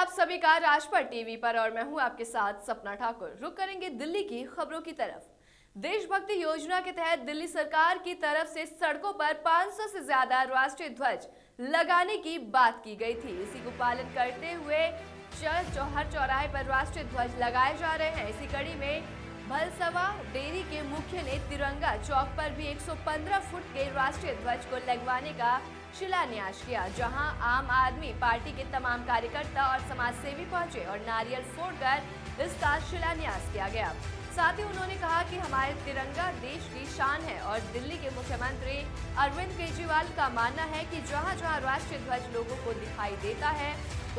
आप सभी का राजपथ टीवी पर और मैं हूं आपके साथ सपना ठाकुर। रुक करेंगे दिल्ली की खबरों की तरफ। देशभक्ति योजना के तहत दिल्ली सरकार की तरफ से सड़कों पर 500 से ज्यादा राष्ट्रीय ध्वज लगाने की बात की गई थी। इसी को पालन करते हुए हर चौराहे पर राष्ट्रीय ध्वज लगाए जा रहे हैं। इसी कड़ी में भलसवा डेयरी के मुख्य ने तिरंगा चौक पर भी 115 फुट के राष्ट्रीय ध्वज को लगवाने का शिलान्यास किया, जहां आम आदमी पार्टी के तमाम कार्यकर्ता और समाज सेवी पहुंचे और नारियल फोड़कर इसका शिलान्यास किया गया। साथ ही उन्होंने कहा कि हमारे तिरंगा देश की शान है और दिल्ली के मुख्यमंत्री अरविंद केजरीवाल का मानना है कि जहां जहां राष्ट्रीय ध्वज लोगों को दिखाई देता है,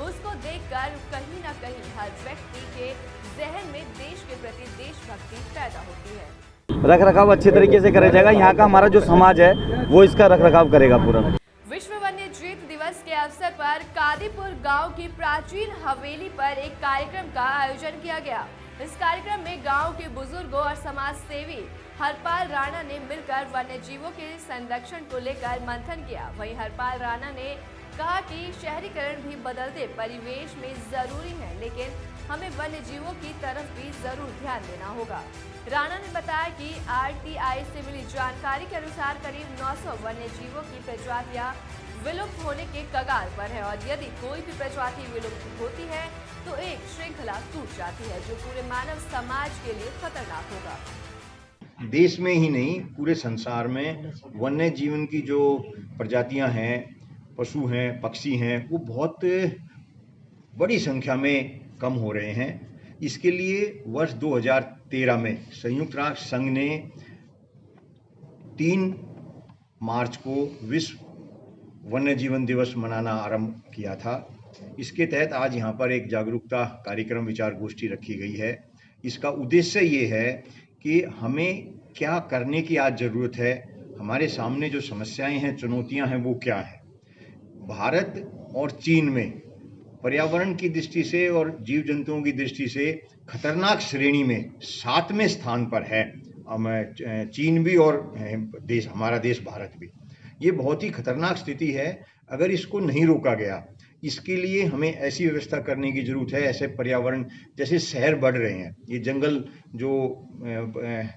उसको देखकर कहीं न कहीं हर व्यक्ति के जहन में देश के प्रति देशभक्ति पैदा होती है। रख रखाव अच्छे तरीके से करा जाएगा। यहाँ का हमारा जो समाज है वो इसका रख रखाव करेगा पूरा। विश्व वन्य जीव दिवस के अवसर पर कादीपुर गांव की प्राचीन हवेली पर एक कार्यक्रम का आयोजन किया गया। इस कार्यक्रम में गांव के बुजुर्गों और समाज सेवी हरपाल राणा ने मिलकर वन्य जीवों के संरक्षण को लेकर मंथन किया। वहीं हरपाल राणा ने कहा कि शहरीकरण भी बदलते परिवेश में जरूरी है, लेकिन हमें वन्य जीवों की तरफ भी जरूर ध्यान देना होगा। राणा ने बताया कि आरटीआई से मिली जानकारी के अनुसार करीब 900 वन्य जीवों की प्रजातियां विलुप्त होने के कगार पर है और यदि कोई भी प्रजाति विलुप्त होती है तो एक श्रृंखला टूट जाती है, जो पूरे मानव समाज के लिए खतरनाक होगा। देश में ही नहीं, पूरे संसार में वन्य जीवन की जो प्रजातियां हैं, पशु हैं, पक्षी हैं, वो बहुत बड़ी संख्या में कम हो रहे हैं। इसके लिए वर्ष 2013 में संयुक्त राष्ट्र संघ ने 3 मार्च को विश्व वन्य जीवन दिवस मनाना आरंभ किया था। इसके तहत आज यहाँ पर एक जागरूकता कार्यक्रम विचार गोष्ठी रखी गई है। इसका उद्देश्य ये है कि हमें क्या करने की आज ज़रूरत है, हमारे सामने जो समस्याएं हैं, चुनौतियां हैं, वो क्या है। भारत और चीन में पर्यावरण की दृष्टि से और जीव जंतुओं की दृष्टि से खतरनाक श्रेणी में 7वें स्थान पर है चीन भी और हमारा देश भारत भी। ये बहुत ही खतरनाक स्थिति है। अगर इसको नहीं रोका गया, इसके लिए हमें ऐसी व्यवस्था करने की जरूरत है। ऐसे पर्यावरण, जैसे शहर बढ़ रहे हैं, ये जंगल जो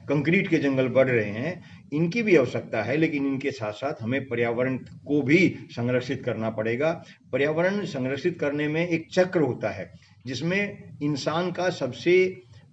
कंक्रीट के जंगल बढ़ रहे हैं, इनकी भी आवश्यकता है, लेकिन इनके साथ साथ हमें पर्यावरण को भी संरक्षित करना पड़ेगा। पर्यावरण संरक्षित करने में एक चक्र होता है जिसमें इंसान का सबसे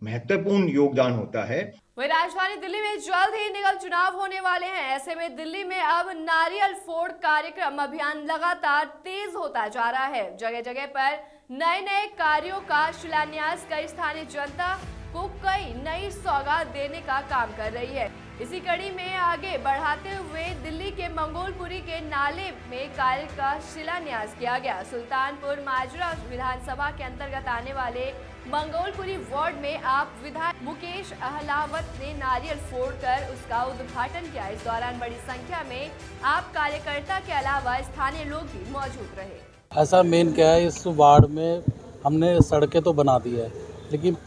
महत्वपूर्ण योगदान होता है। वही राजधानी दिल्ली में जल्द ही निगम चुनाव होने वाले हैं। ऐसे में दिल्ली में अब नारियल फोड़ कार्यक्रम अभियान लगातार तेज होता जा रहा है। जगह जगह पर नए नए कार्यों का शिलान्यास कर स्थानीय जनता को कई नई सौगात देने का काम कर रही है। इसी कड़ी में आगे बढ़ाते हुए दिल्ली के मंगोलपुरी के नाले में कार्य का शिलान्यास किया गया। सुल्तानपुर माजरा विधानसभा के अंतर्गत आने वाले मंगोलपुरी वार्ड में आप विधायक मुकेश अहलावत ने नारियल फोड़कर उसका उद्घाटन किया। इस दौरान बड़ी संख्या में आप कार्यकर्ता के अलावा स्थानीय लोग भी मौजूद रहे। ऐसा मेन क्या है, इस वार्ड में हमने सड़कें तो बना दी है, लेकिन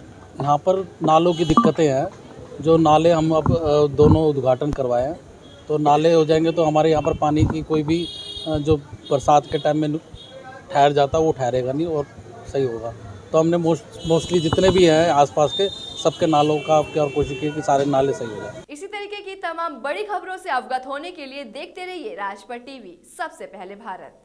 यहाँ पर नालों की दिक्कतें हैं। जो नाले हम अब दोनों उद्घाटन करवाए हैं, तो नाले हो जाएंगे तो हमारे यहाँ पर पानी की कोई भी जो बरसात के टाइम में ठहर जाता वो ठहरेगा नहीं और सही होगा। तो हमने मोस्टली जितने भी हैं आसपास के सबके नालों का और कोशिश की कि सारे नाले सही हो जाए। इसी तरीके की तमाम बड़ी खबरों से अवगत होने के लिए देखते रहिए राजपथ टीवी, सबसे पहले भारत।